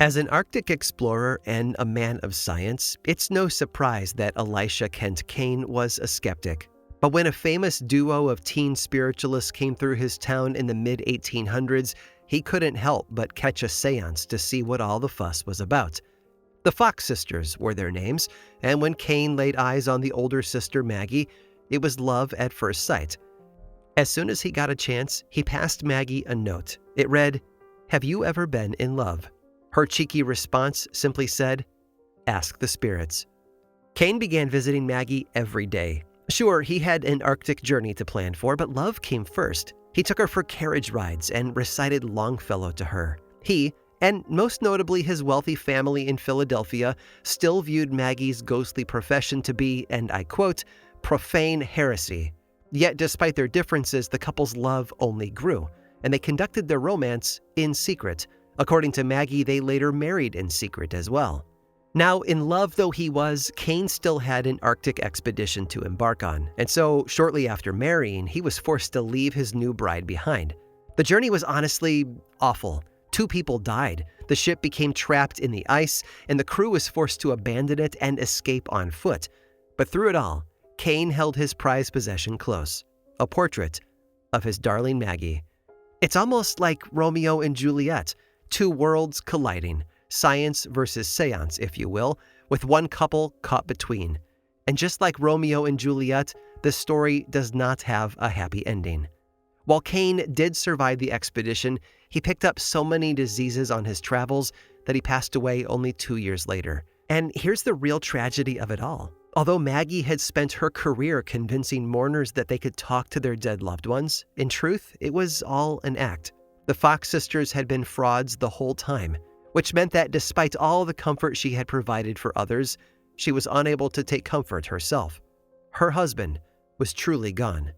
As an Arctic explorer and a man of science, it's no surprise that Elisha Kent Kane was a skeptic. But when a famous duo of teen spiritualists came through his town in the mid-1800s, he couldn't help but catch a seance to see what all the fuss was about. The Fox sisters were their names, and when Kane laid eyes on the older sister Maggie, it was love at first sight. As soon as he got a chance, he passed Maggie a note. It read, "Have you ever been in love?" Her cheeky response simply said, "Ask the spirits." Kane began visiting Maggie every day. Sure, he had an Arctic journey to plan for, but love came first. He took her for carriage rides and recited Longfellow to her. He, and most notably his wealthy family in Philadelphia, still viewed Maggie's ghostly profession to be, and I quote, "profane heresy." Yet despite their differences, the couple's love only grew, and they conducted their romance in secret. According to Maggie, they later married in secret as well. Now, in love though he was, Kane still had an Arctic expedition to embark on, and so shortly after marrying, he was forced to leave his new bride behind. The journey was honestly awful. 2 people died, the ship became trapped in the ice, and the crew was forced to abandon it and escape on foot. But through it all, Kane held his prized possession close, a portrait of his darling Maggie. It's almost like Romeo and Juliet, 2 worlds colliding. Science versus seance, if you will, with one couple caught between. And just like Romeo and Juliet, the story does not have a happy ending. While Kane did survive the expedition, he picked up so many diseases on his travels that he passed away only 2 years later. And here's the real tragedy of it all. Although Maggie had spent her career convincing mourners that they could talk to their dead loved ones, in truth, it was all an act. The Fox sisters had been frauds the whole time, which meant that despite all the comfort she had provided for others, she was unable to take comfort herself. Her husband was truly gone.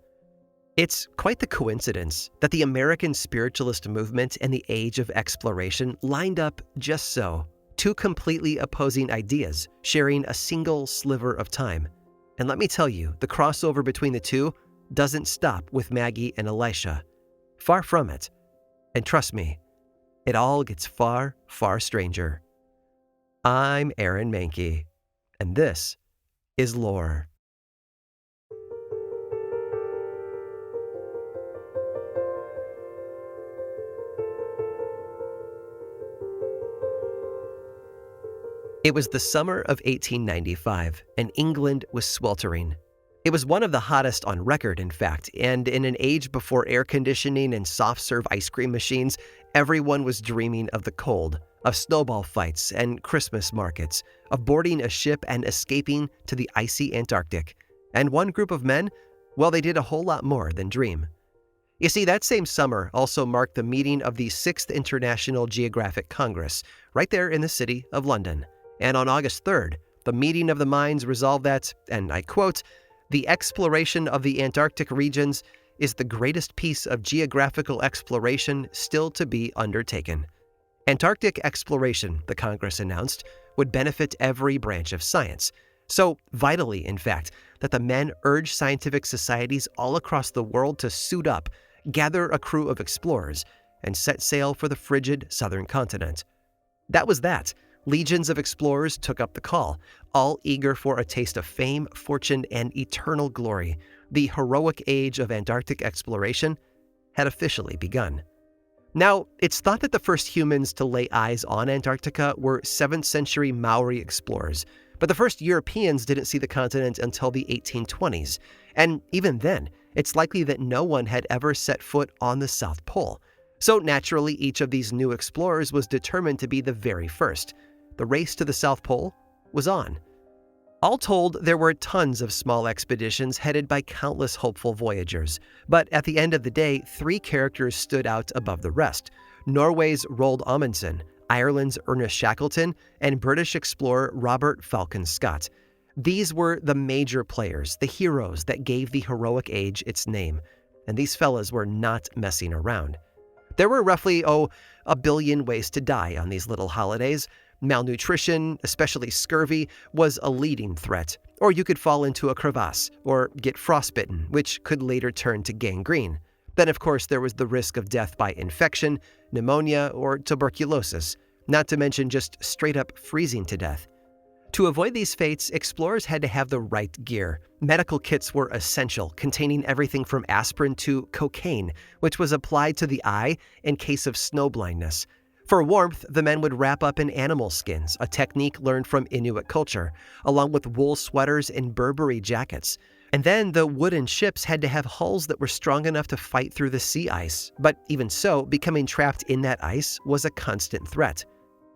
It's quite the coincidence that the American spiritualist movement and the age of exploration lined up just so, 2 completely opposing ideas sharing a single sliver of time. And let me tell you, the crossover between the 2 doesn't stop with Maggie and Elisha. Far from it. And trust me, it all gets far, far stranger. I'm Aaron Mankey, and this is Lore. It was the summer of 1895, and England was sweltering. It was one of the hottest on record, in fact, and in an age before air conditioning and soft-serve ice cream machines, everyone was dreaming of the cold, of snowball fights and Christmas markets, of boarding a ship and escaping to the icy Antarctic. And one group of men, well, they did a whole lot more than dream. You see, that same summer also marked the meeting of the 6th International Geographic Congress, right there in the city of London. And on August 3rd, the meeting of the minds resolved that, and I quote, "The exploration of the Antarctic regions is the greatest piece of geographical exploration still to be undertaken." Antarctic exploration, the Congress announced, would benefit every branch of science. So vitally, in fact, that the men urged scientific societies all across the world to suit up, gather a crew of explorers, and set sail for the frigid southern continent. That was that. Legions of explorers took up the call, all eager for a taste of fame, fortune, and eternal glory. The heroic age of Antarctic exploration had officially begun. Now, it's thought that the first humans to lay eyes on Antarctica were 7th century Maori explorers, but the first Europeans didn't see the continent until the 1820s. And even then, it's likely that no one had ever set foot on the South Pole. So naturally, each of these new explorers was determined to be the very first. The race to the South Pole was on. All told, there were tons of small expeditions headed by countless hopeful voyagers. But at the end of the day, 3 characters stood out above the rest: Norway's Roald Amundsen, Ireland's Ernest Shackleton, and British explorer Robert Falcon Scott. These were the major players, the heroes that gave the heroic age its name. And these fellas were not messing around. There were roughly, 1 billion ways to die on these little holidays. Malnutrition, especially scurvy, was a leading threat. Or you could fall into a crevasse, or get frostbitten, which could later turn to gangrene. Then, of course, there was the risk of death by infection, pneumonia, or tuberculosis. not to mention just straight up freezing to death. To avoid these fates, explorers had to have the right gear. Medical kits were essential, containing everything from aspirin to cocaine, which was applied to the eye in case of snow blindness. For warmth, the men would wrap up in animal skins, a technique learned from Inuit culture, along with wool sweaters and Burberry jackets. And then the wooden ships had to have hulls that were strong enough to fight through the sea ice. But even so, becoming trapped in that ice was a constant threat.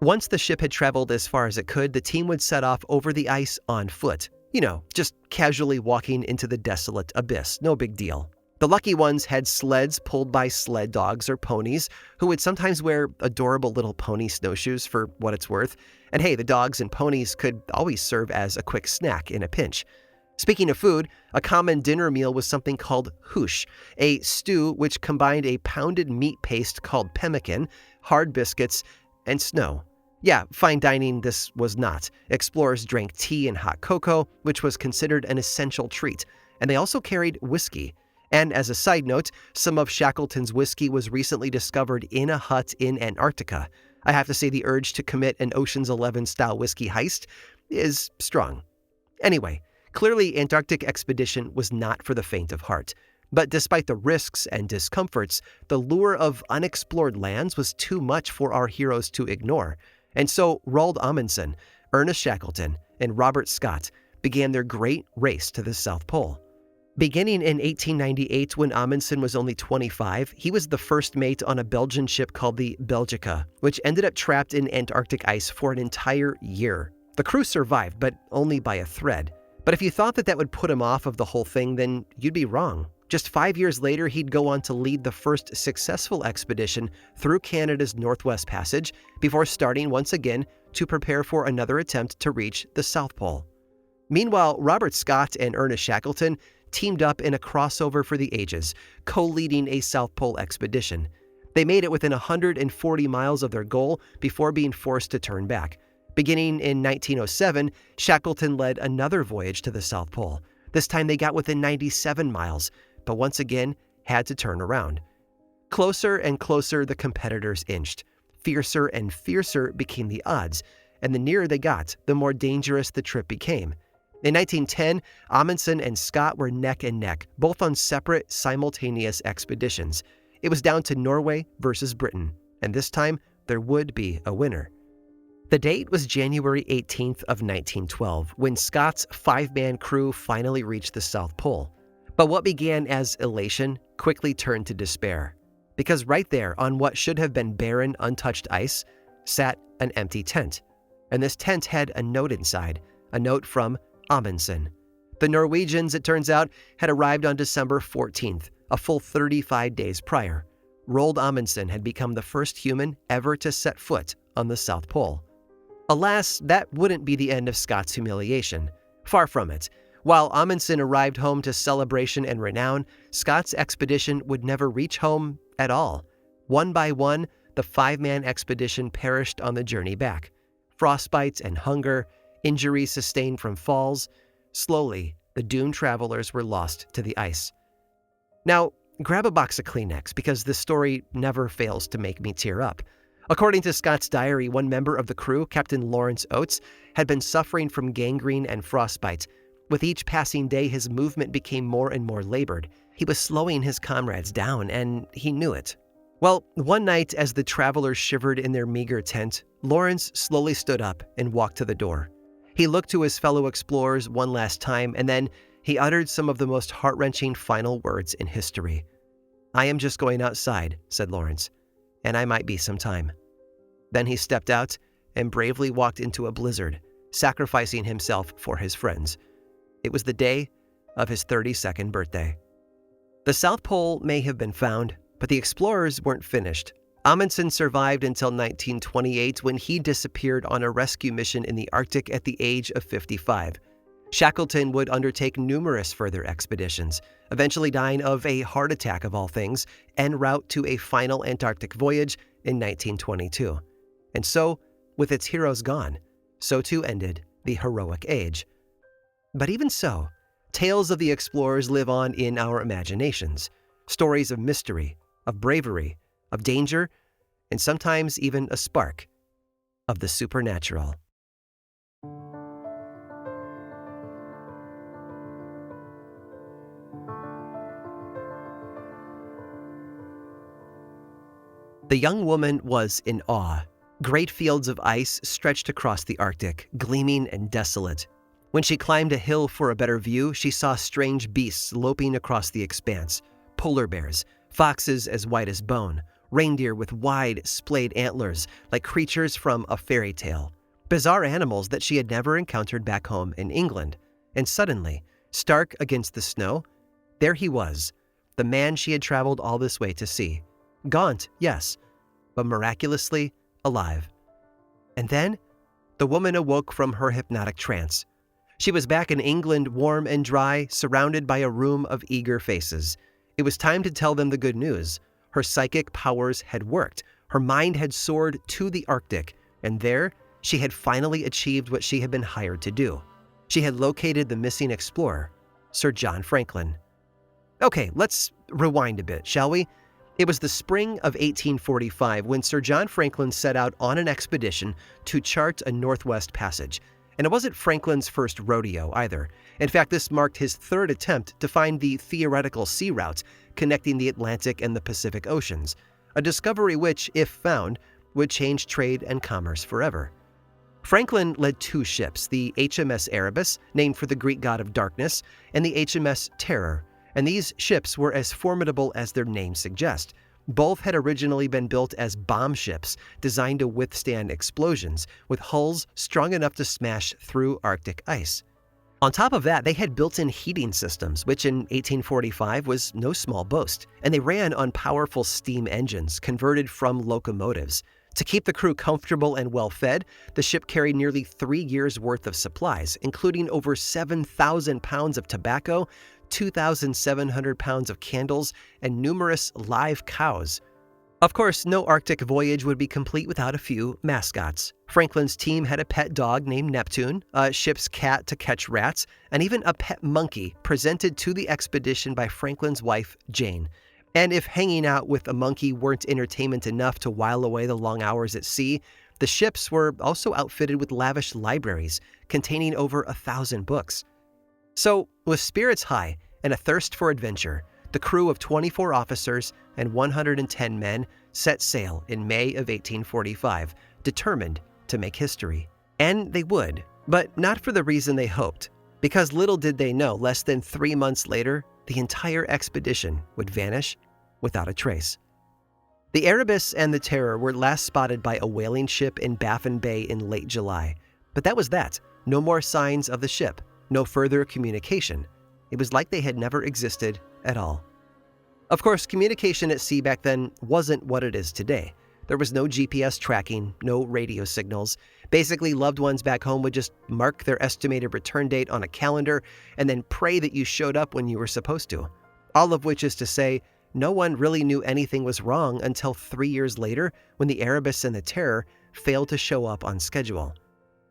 Once the ship had traveled as far as it could, the team would set off over the ice on foot. Just casually walking into the desolate abyss, no big deal. The lucky ones had sleds pulled by sled dogs or ponies, who would sometimes wear adorable little pony snowshoes for what it's worth. And hey, the dogs and ponies could always serve as a quick snack in a pinch. Speaking of food, a common dinner meal was something called hoosh, a stew which combined a pounded meat paste called pemmican, hard biscuits, and snow. Yeah, fine dining this was not. Explorers drank tea and hot cocoa, which was considered an essential treat, and they also carried whiskey. And as a side note, some of Shackleton's whiskey was recently discovered in a hut in Antarctica. I have to say the urge to commit an Ocean's 11-style whiskey heist is strong. Anyway, clearly Antarctic expedition was not for the faint of heart. But despite the risks and discomforts, the lure of unexplored lands was too much for our heroes to ignore. And so Roald Amundsen, Ernest Shackleton, and Robert Scott began their great race to the South Pole. Beginning in 1898, when Amundsen was only 25, he was the first mate on a Belgian ship called the Belgica, which ended up trapped in Antarctic ice for an entire year. The crew survived, but only by a thread. But if you thought that would put him off of the whole thing, then you'd be wrong. Just 5 years later, he'd go on to lead the first successful expedition through Canada's Northwest Passage before starting once again to prepare for another attempt to reach the South Pole. Meanwhile, Robert Scott and Ernest Shackleton teamed up in a crossover for the ages, co-leading a South Pole expedition. They made it within 140 miles of their goal before being forced to turn back. Beginning in 1907, Shackleton led another voyage to the South Pole. This time they got within 97 miles, but once again had to turn around. Closer and closer the competitors inched. Fiercer and fiercer became the odds, and the nearer they got, the more dangerous the trip became. In 1910, Amundsen and Scott were neck and neck, both on separate, simultaneous expeditions. It was down to Norway versus Britain, and this time there would be a winner. The date was January 18th of 1912, when Scott's 5-man crew finally reached the South Pole. But what began as elation quickly turned to despair, because right there on what should have been barren, untouched ice sat an empty tent. And this tent had a note inside, a note from Amundsen. The Norwegians, it turns out, had arrived on December 14th, a full 35 days prior. Roald Amundsen had become the first human ever to set foot on the South Pole. Alas, that wouldn't be the end of Scott's humiliation. Far from it. While Amundsen arrived home to celebration and renown, Scott's expedition would never reach home at all. One by one, the 5-man expedition perished on the journey back. Frostbites and hunger, injuries sustained from falls. Slowly, the doomed travelers were lost to the ice. Now, grab a box of Kleenex, because this story never fails to make me tear up. According to Scott's diary, one member of the crew, Captain Lawrence Oates, had been suffering from gangrene and frostbite. With each passing day, his movement became more and more labored. He was slowing his comrades down, and he knew it. Well, one night, as the travelers shivered in their meager tent, Lawrence slowly stood up and walked to the door. He looked to his fellow explorers one last time, and then he uttered some of the most heart-wrenching final words in history. "I am just going outside," said Lawrence, "and I might be some time." Then he stepped out and bravely walked into a blizzard, sacrificing himself for his friends. It was the day of his 32nd birthday. The South Pole may have been found, but the explorers weren't finished. Amundsen survived until 1928, when he disappeared on a rescue mission in the Arctic at the age of 55. Shackleton would undertake numerous further expeditions, eventually dying of a heart attack of all things, en route to a final Antarctic voyage in 1922. And so, with its heroes gone, so too ended the heroic age. But even so, tales of the explorers live on in our imaginations. Stories of mystery, of bravery, of danger, and sometimes even a spark of the supernatural. The young woman was in awe. Great fields of ice stretched across the Arctic, gleaming and desolate. When she climbed a hill for a better view, she saw strange beasts loping across the expanse: polar bears, foxes as white as bone, reindeer with wide, splayed antlers like creatures from a fairy tale. Bizarre animals that she had never encountered back home in England. And suddenly, stark against the snow, there he was, the man she had traveled all this way to see. Gaunt, yes, but miraculously alive. And then, the woman awoke from her hypnotic trance. She was back in England, warm and dry, surrounded by a room of eager faces. It was time to tell them the good news. Her psychic powers had worked. Her mind had soared to the Arctic, and there, she had finally achieved what she had been hired to do. She had located the missing explorer, Sir John Franklin. Okay, let's rewind a bit, shall we? It was the spring of 1845 when Sir John Franklin set out on an expedition to chart a northwest passage. And it wasn't Franklin's first rodeo either. In fact, this marked his third attempt to find the theoretical sea route connecting the Atlantic and the Pacific Oceans, a discovery which, if found, would change trade and commerce forever. Franklin led two ships, the HMS Erebus, named for the Greek god of darkness, and the HMS Terror, and these ships were as formidable as their names suggest. Both had originally been built as bomb ships designed to withstand explosions, with hulls strong enough to smash through Arctic ice. On top of that, they had built-in heating systems, which in 1845 was no small boast, and they ran on powerful steam engines converted from locomotives. To keep the crew comfortable and well-fed, the ship carried nearly 3 years' worth of supplies, including over 7,000 pounds of tobacco, 2,700 pounds of candles, and numerous live cows. Of course, no Arctic voyage would be complete without a few mascots. Franklin's team had a pet dog named Neptune, a ship's cat to catch rats, and even a pet monkey presented to the expedition by Franklin's wife, Jane. And if hanging out with a monkey weren't entertainment enough to while away the long hours at sea, the ships were also outfitted with lavish libraries containing over 1,000 books. So, with spirits high and a thirst for adventure, the crew of 24 officers and 110 men set sail in May of 1845, determined to make history. And they would, but not for the reason they hoped, because little did they know, less than 3 months later, the entire expedition would vanish without a trace. The Erebus and the Terror were last spotted by a whaling ship in Baffin Bay in late July, but that was that. No more signs of the ship. No further communication. It was like they had never existed at all. Of course, communication at sea back then wasn't what it is today. There was no GPS tracking, no radio signals. Basically, loved ones back home would just mark their estimated return date on a calendar and then pray that you showed up when you were supposed to. All of which is to say, no one really knew anything was wrong until 3 years later when the Erebus and the Terror failed to show up on schedule.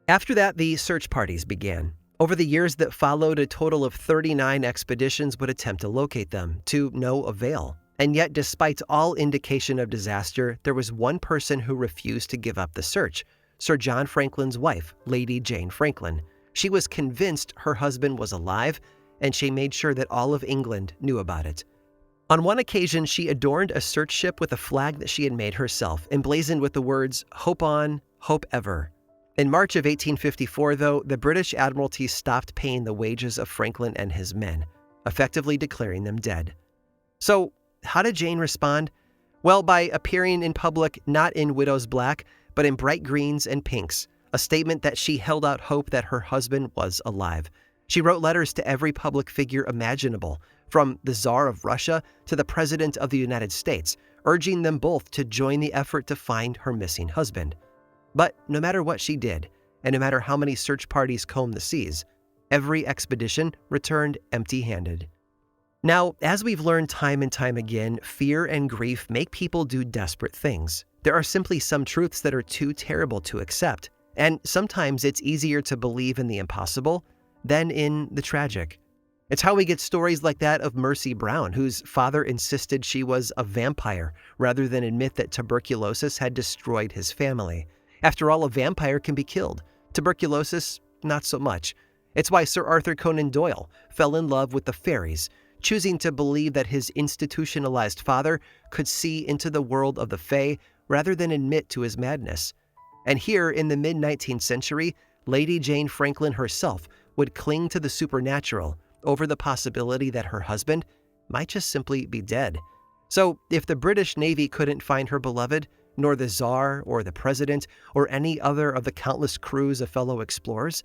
After that, the search parties began. Over the years that followed, a total of 39 expeditions would attempt to locate them, to no avail. And yet, despite all indication of disaster, there was one person who refused to give up the search: Sir John Franklin's wife, Lady Jane Franklin. She was convinced her husband was alive, and she made sure that all of England knew about it. On one occasion, she adorned a search ship with a flag that she had made herself, emblazoned with the words, "Hope on, hope ever." In March of 1854, though, the British Admiralty stopped paying the wages of Franklin and his men, effectively declaring them dead. So, how did Jane respond? Well, by appearing in public not in widow's black, but in bright greens and pinks, a statement that she held out hope that her husband was alive. She wrote letters to every public figure imaginable, from the Tsar of Russia to the President of the United States, urging them both to join the effort to find her missing husband. But no matter what she did, and no matter how many search parties combed the seas, every expedition returned empty-handed. Now, as we've learned time and time again, fear and grief make people do desperate things. There are simply some truths that are too terrible to accept, and sometimes it's easier to believe in the impossible than in the tragic. It's how we get stories like that of Mercy Brown, whose father insisted she was a vampire rather than admit that tuberculosis had destroyed his family. After all, a vampire can be killed. Tuberculosis, not so much. It's why Sir Arthur Conan Doyle fell in love with the fairies, choosing to believe that his institutionalized father could see into the world of the Fae rather than admit to his madness. And here in the mid-19th century, Lady Jane Franklin herself would cling to the supernatural over the possibility that her husband might just simply be dead. So if the British Navy couldn't find her beloved, nor the Tsar or the President or any other of the countless crews of fellow explorers,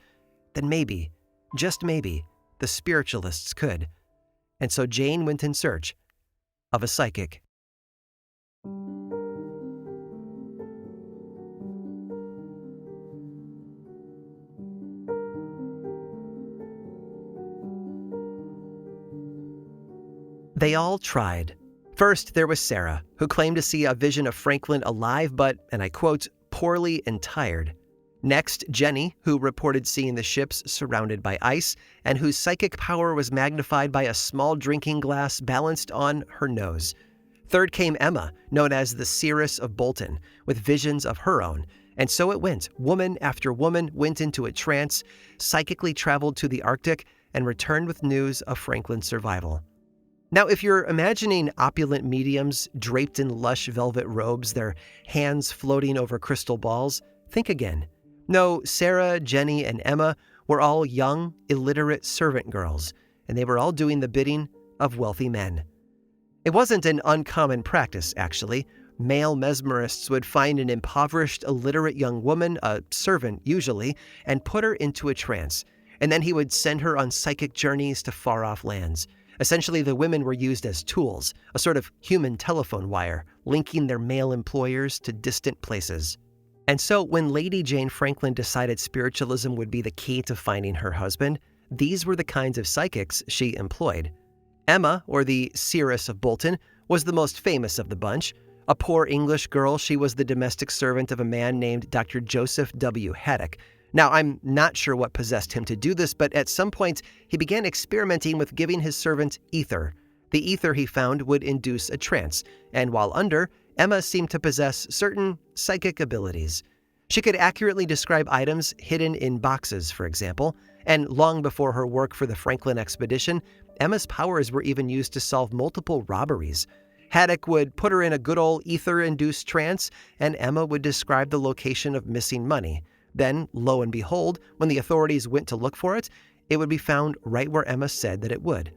then maybe, just maybe, the spiritualists could. And so Jane went in search of a psychic. They all tried. First, there was Sarah, who claimed to see a vision of Franklin alive but, and I quote, poorly and tired. Next, Jenny, who reported seeing the ships surrounded by ice and whose psychic power was magnified by a small drinking glass balanced on her nose. Third came Emma, known as the seeress of Bolton, with visions of her own. And so it went. Woman after woman went into a trance, psychically traveled to the Arctic, and returned with news of Franklin's survival. Now, if you're imagining opulent mediums draped in lush velvet robes, their hands floating over crystal balls, think again. No, Sarah, Jenny, and Emma were all young, illiterate servant girls, and they were all doing the bidding of wealthy men. It wasn't an uncommon practice, actually. Male mesmerists would find an impoverished, illiterate young woman, a servant usually, and put her into a trance, and then he would send her on psychic journeys to far-off lands. Essentially, the women were used as tools, a sort of human telephone wire, linking their male employers to distant places. And so, when Lady Jane Franklin decided spiritualism would be the key to finding her husband, these were the kinds of psychics she employed. Emma, or the seeress of Bolton, was the most famous of the bunch. A poor English girl, she was the domestic servant of a man named Dr. Joseph W. Haddock. Now, I'm not sure what possessed him to do this, but at some point, he began experimenting with giving his servant ether. The ether, he found, would induce a trance, and while under, Emma seemed to possess certain psychic abilities. She could accurately describe items hidden in boxes, for example, and long before her work for the Franklin expedition, Emma's powers were even used to solve multiple robberies. Haddock would put her in a good old ether-induced trance, and Emma would describe the location of missing money. Then, lo and behold, when the authorities went to look for it, it would be found right where Emma said that it would.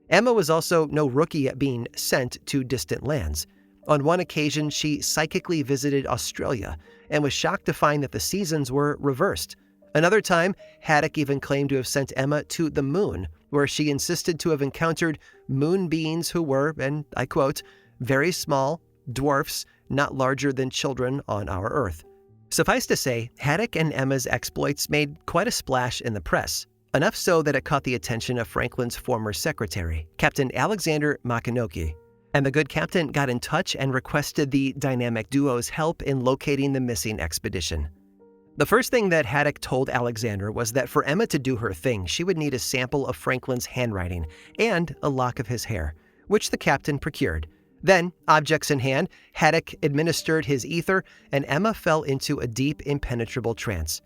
Emma was also no rookie at being sent to distant lands. On one occasion, she psychically visited Australia and was shocked to find that the seasons were reversed. Another time, Haddock even claimed to have sent Emma to the moon, where she insisted to have encountered moon beings who were, and I quote, very small, dwarfs, not larger than children on our Earth. Suffice to say, Haddock and Emma's exploits made quite a splash in the press, enough so that it caught the attention of Franklin's former secretary, Captain Alexander Makinoki. And the good captain got in touch and requested the dynamic duo's help in locating the missing expedition. The first thing that Haddock told Alexander was that for Emma to do her thing, she would need a sample of Franklin's handwriting and a lock of his hair, which the captain procured. Then, objects in hand, Haddock administered his ether, and Emma fell into a deep, impenetrable trance.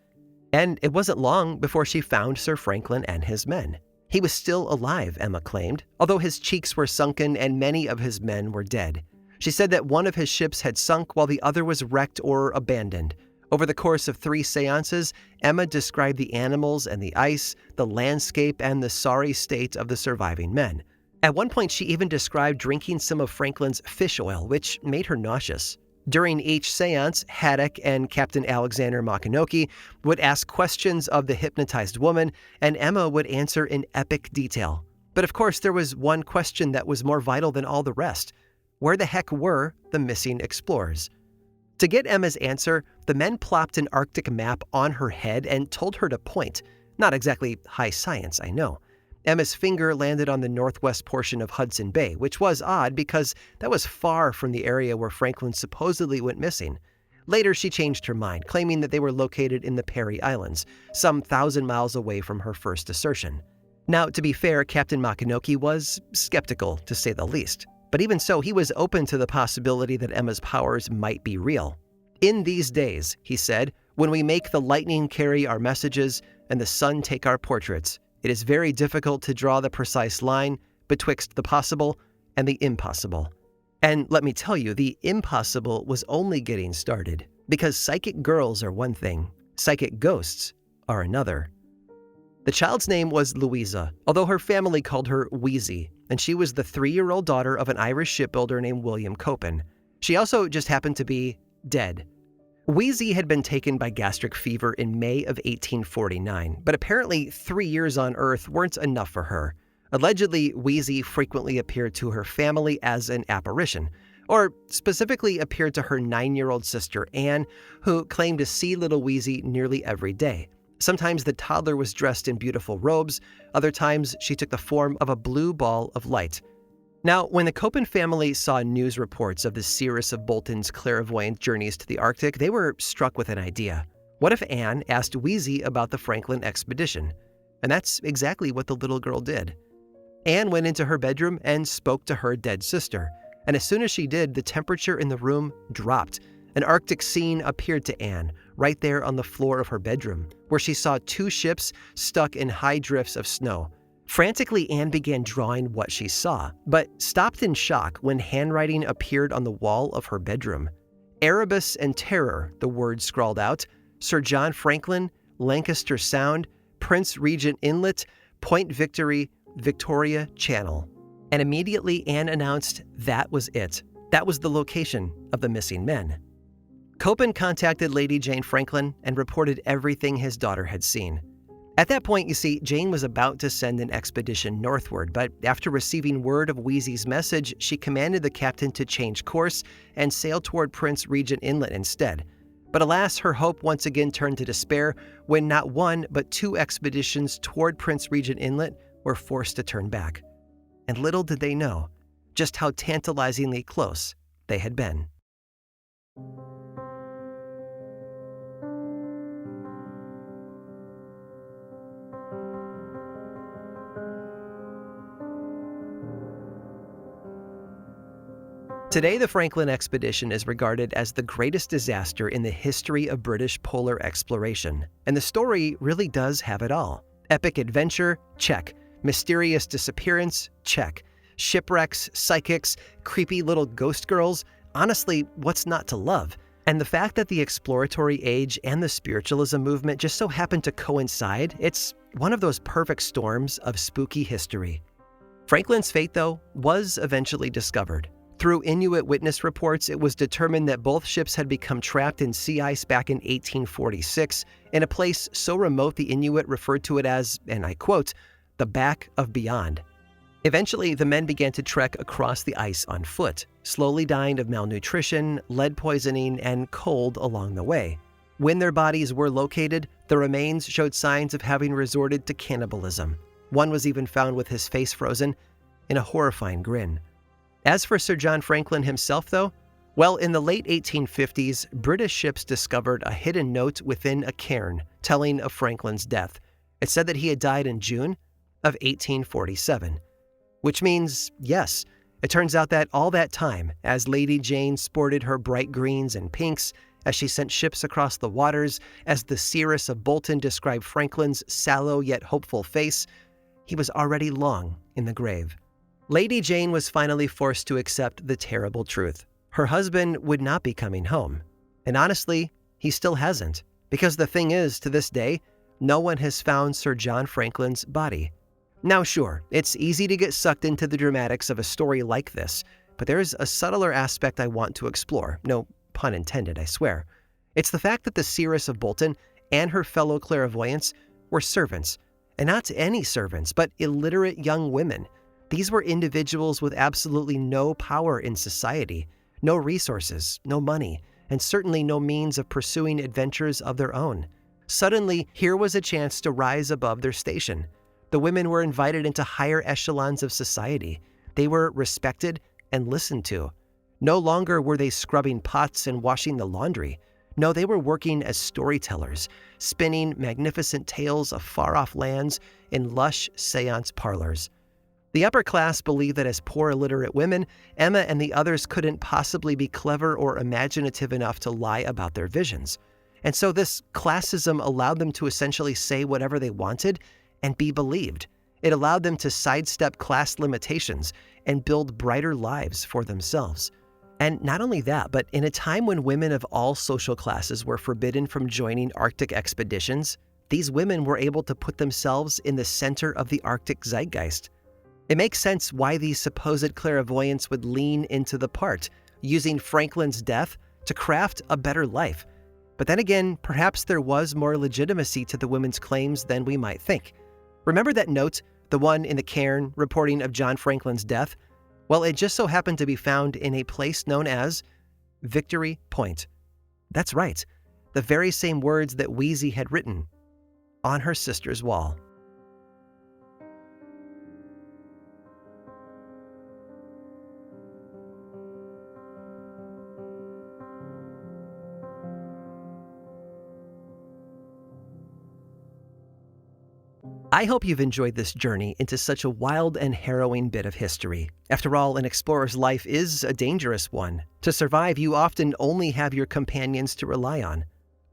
And it wasn't long before she found Sir Franklin and his men. He was still alive, Emma claimed, although his cheeks were sunken and many of his men were dead. She said that one of his ships had sunk while the other was wrecked or abandoned. Over the course of 3 seances, Emma described the animals and the ice, the landscape, and the sorry state of the surviving men. At one point, she even described drinking some of Franklin's fish oil, which made her nauseous. During each seance, Haddock and Captain Alexander Makinoki would ask questions of the hypnotized woman, and Emma would answer in epic detail. But of course, there was one question that was more vital than all the rest. Where the heck were the missing explorers? To get Emma's answer, the men plopped an Arctic map on her head and told her to point. Not exactly high science, I know. Emma's finger landed on the northwest portion of Hudson Bay, which was odd because that was far from the area where Franklin supposedly went missing. Later, she changed her mind, claiming that they were located in the Parry Islands, some 1,000 miles away from her first assertion. Now, to be fair, Captain Makinoki was skeptical, to say the least. But even so, he was open to the possibility that Emma's powers might be real. "In these days," he said, "when we make the lightning carry our messages and the sun take our portraits, it is very difficult to draw the precise line betwixt the possible and the impossible." And let me tell you, the impossible was only getting started, because psychic girls are one thing, psychic ghosts are another. The child's name was Louisa, although her family called her Wheezy, and she was the 3-year-old daughter of an Irish shipbuilder named William Copen. She also just happened to be dead. Wheezy had been taken by gastric fever in May of 1849, but apparently 3 years on Earth weren't enough for her. Allegedly, Wheezy frequently appeared to her family as an apparition, or specifically appeared to her 9-year-old sister Anne, who claimed to see little Wheezy nearly every day. Sometimes the toddler was dressed in beautiful robes, other times she took the form of a blue ball of light. Now, when the Copen family saw news reports of the seeress of Bolton's clairvoyant journeys to the Arctic, they were struck with an idea. What if Anne asked Wheezy about the Franklin expedition? And that's exactly what the little girl did. Anne went into her bedroom and spoke to her dead sister, and as soon as she did, the temperature in the room dropped. An Arctic scene appeared to Anne, right there on the floor of her bedroom, where she saw 2 ships stuck in high drifts of snow. Frantically, Anne began drawing what she saw, but stopped in shock when handwriting appeared on the wall of her bedroom. "Erebus and Terror," the words scrawled out, "Sir John Franklin, Lancaster Sound, Prince Regent Inlet, Point Victory, Victoria Channel." And immediately Anne announced that was it. That was the location of the missing men. Copen contacted Lady Jane Franklin and reported everything his daughter had seen. At that point, you see, Jane was about to send an expedition northward, but after receiving word of Wheezy's message, she commanded the captain to change course and sail toward Prince Regent Inlet instead. But alas, her hope once again turned to despair when not one but 2 expeditions toward Prince Regent Inlet were forced to turn back. And little did they know just how tantalizingly close they had been. Today, the Franklin expedition is regarded as the greatest disaster in the history of British polar exploration, and the story really does have it all. Epic adventure? Check. Mysterious disappearance? Check. Shipwrecks, psychics, creepy little ghost girls? Honestly, what's not to love? And the fact that the exploratory age and the spiritualism movement just so happened to coincide, it's one of those perfect storms of spooky history. Franklin's fate, though, was eventually discovered. Through Inuit witness reports, it was determined that both ships had become trapped in sea ice back in 1846, in a place so remote the Inuit referred to it as, and I quote, "the back of beyond." Eventually, the men began to trek across the ice on foot, slowly dying of malnutrition, lead poisoning, and cold along the way. When their bodies were located, the remains showed signs of having resorted to cannibalism. One was even found with his face frozen in a horrifying grin. As for Sir John Franklin himself, though, well, in the late 1850s, British ships discovered a hidden note within a cairn telling of Franklin's death. It said that he had died in June of 1847. Which means, yes, it turns out that all that time, as Lady Jane sported her bright greens and pinks, as she sent ships across the waters, as the seeress of Bolton described Franklin's sallow yet hopeful face, he was already long in the grave. Lady Jane was finally forced to accept the terrible truth. Her husband would not be coming home. And honestly, he still hasn't. Because the thing is, to this day, no one has found Sir John Franklin's body. Now sure, it's easy to get sucked into the dramatics of a story like this, but there's a subtler aspect I want to explore. No pun intended, I swear. It's the fact that the seeress of Bolton and her fellow clairvoyants were servants. And not any servants, but illiterate young women. These were individuals with absolutely no power in society, no resources, no money, and certainly no means of pursuing adventures of their own. Suddenly, here was a chance to rise above their station. The women were invited into higher echelons of society. They were respected and listened to. No longer were they scrubbing pots and washing the laundry. No, they were working as storytellers, spinning magnificent tales of far-off lands in lush seance parlors. The upper class believed that as poor illiterate women, Emma and the others couldn't possibly be clever or imaginative enough to lie about their visions. And so this classism allowed them to essentially say whatever they wanted and be believed. It allowed them to sidestep class limitations and build brighter lives for themselves. And not only that, but in a time when women of all social classes were forbidden from joining Arctic expeditions, these women were able to put themselves in the center of the Arctic zeitgeist. It makes sense why these supposed clairvoyants would lean into the part, using Franklin's death to craft a better life. But then again, perhaps there was more legitimacy to the women's claims than we might think. Remember that note, the one in the cairn reporting of John Franklin's death? Well, it just so happened to be found in a place known as Victory Point. That's right, the very same words that Wheezy had written on her sister's wall. I hope you've enjoyed this journey into such a wild and harrowing bit of history. After all, an explorer's life is a dangerous one. To survive, you often only have your companions to rely on.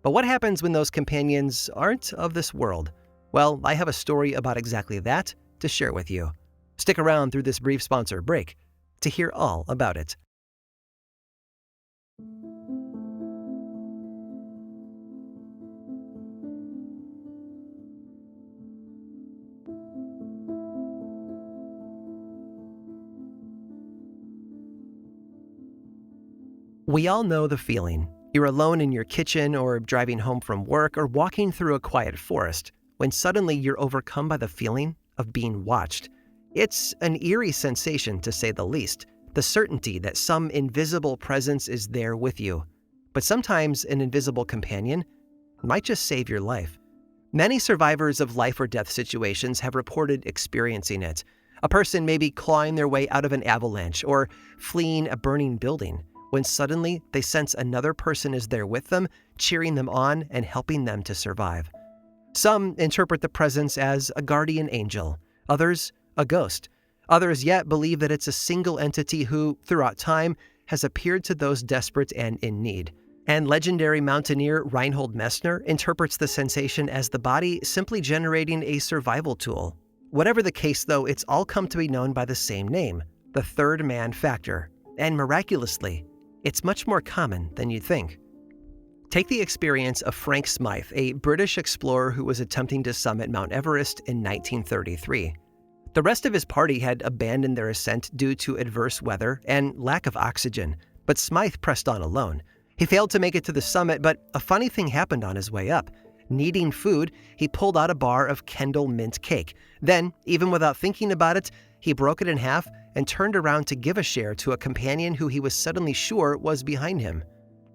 But what happens when those companions aren't of this world? Well, I have a story about exactly that to share with you. Stick around through this brief sponsor break to hear all about it. We all know the feeling. You're alone in your kitchen or driving home from work or walking through a quiet forest when suddenly you're overcome by the feeling of being watched. It's an eerie sensation, to say the least, the certainty that some invisible presence is there with you. But sometimes an invisible companion might just save your life. Many survivors of life or death situations have reported experiencing it. A person may be clawing their way out of an avalanche or fleeing a burning building, when suddenly they sense another person is there with them, cheering them on and helping them to survive. Some interpret the presence as a guardian angel, others a ghost. Others yet believe that it's a single entity who, throughout time, has appeared to those desperate and in need. And legendary mountaineer Reinhold Messner interprets the sensation as the body simply generating a survival tool. Whatever the case, though, it's all come to be known by the same name, the third man factor. And miraculously, it's much more common than you'd think. Take the experience of Frank Smythe, a British explorer who was attempting to summit Mount Everest in 1933. The rest of his party had abandoned their ascent due to adverse weather and lack of oxygen, but Smythe pressed on alone. He failed to make it to the summit, but a funny thing happened on his way up. Needing food, he pulled out a bar of Kendal mint cake. Then, even without thinking about it, he broke it in half and turned around to give a share to a companion who he was suddenly sure was behind him.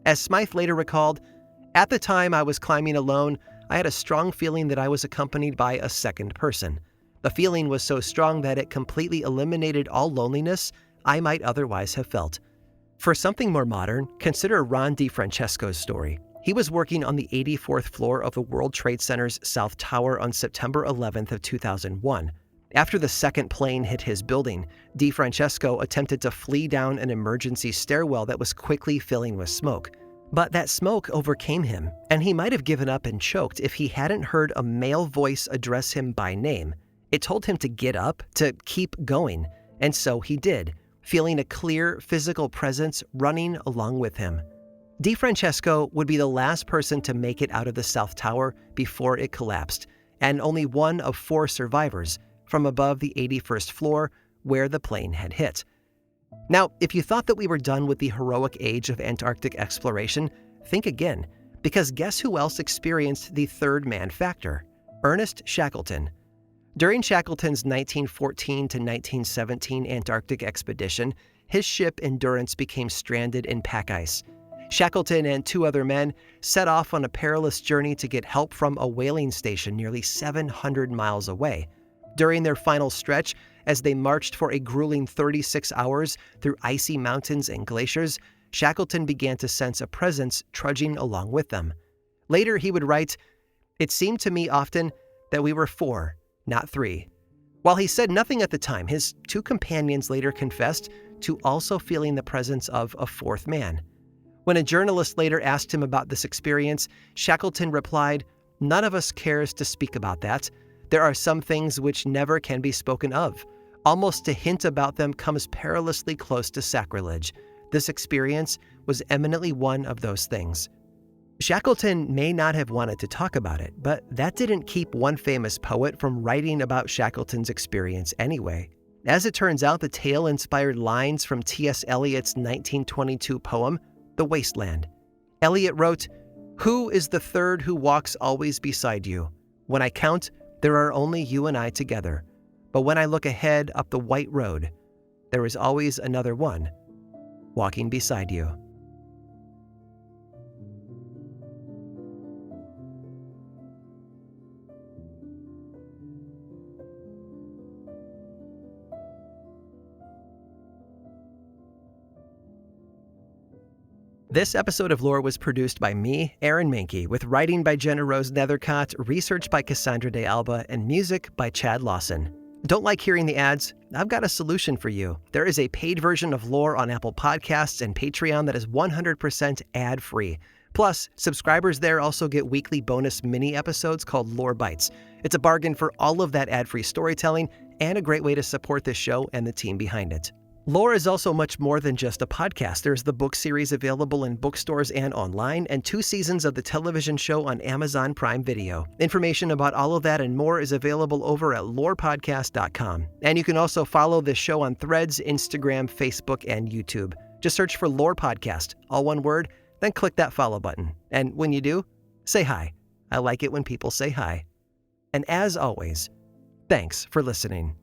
As Smythe later recalled, "At the time I was climbing alone, I had a strong feeling that I was accompanied by a second person. The feeling was so strong that it completely eliminated all loneliness I might otherwise have felt." For something more modern, consider Ron DiFrancesco's story. He was working on the 84th floor of the World Trade Center's South Tower on September 11th of 2001. After the second plane hit his building, DiFrancesco attempted to flee down an emergency stairwell that was quickly filling with smoke. But that smoke overcame him, and he might have given up and choked if he hadn't heard a male voice address him by name. It told him to get up, to keep going, and so he did, feeling a clear physical presence running along with him. DiFrancesco would be the last person to make it out of the South Tower before it collapsed, and only one of 4 survivors from above the 81st floor where the plane had hit. Now, if you thought that we were done with the heroic age of Antarctic exploration, think again, because guess who else experienced the third man factor? Ernest Shackleton. During Shackleton's 1914 to 1917 Antarctic expedition, his ship Endurance became stranded in pack ice. Shackleton and 2 other men set off on a perilous journey to get help from a whaling station nearly 700 miles away. During their final stretch, as they marched for a grueling 36 hours through icy mountains and glaciers, Shackleton began to sense a presence trudging along with them. Later, he would write, "It seemed to me often that we were 4, not 3. While he said nothing at the time, his two companions later confessed to also feeling the presence of a fourth man. When a journalist later asked him about this experience, Shackleton replied, "None of us cares to speak about that. There are some things which never can be spoken of. Almost to hint about them comes perilously close to sacrilege. This experience was eminently one of those things." Shackleton may not have wanted to talk about it, but that didn't keep one famous poet from writing about Shackleton's experience anyway. As it turns out, the tale inspired lines from T.S. Eliot's 1922 poem, The Wasteland. Eliot wrote, "Who is the third who walks always beside you? When I count, there are only you and I together. But when I look ahead up the white road, there is always another one walking beside you." This episode of Lore was produced by me, Aaron Mahnke, with writing by Jenna Rose Nethercott, research by Cassandra De Alba, and music by Chad Lawson. Don't like hearing the ads? I've got a solution for you. There is a paid version of Lore on Apple Podcasts and Patreon that is 100% ad-free. Plus, subscribers there also get weekly bonus mini episodes called Lore Bites. It's a bargain for all of that ad-free storytelling and a great way to support this show and the team behind it. Lore is also much more than just a podcast. There's the book series available in bookstores and online, and 2 seasons of the television show on Amazon Prime Video. Information about all of that and more is available over at lorepodcast.com. And you can also follow this show on Threads, Instagram, Facebook, and YouTube. Just search for Lore Podcast, all one word, then click that follow button. And when you do, say hi. I like it when people say hi. And as always, thanks for listening.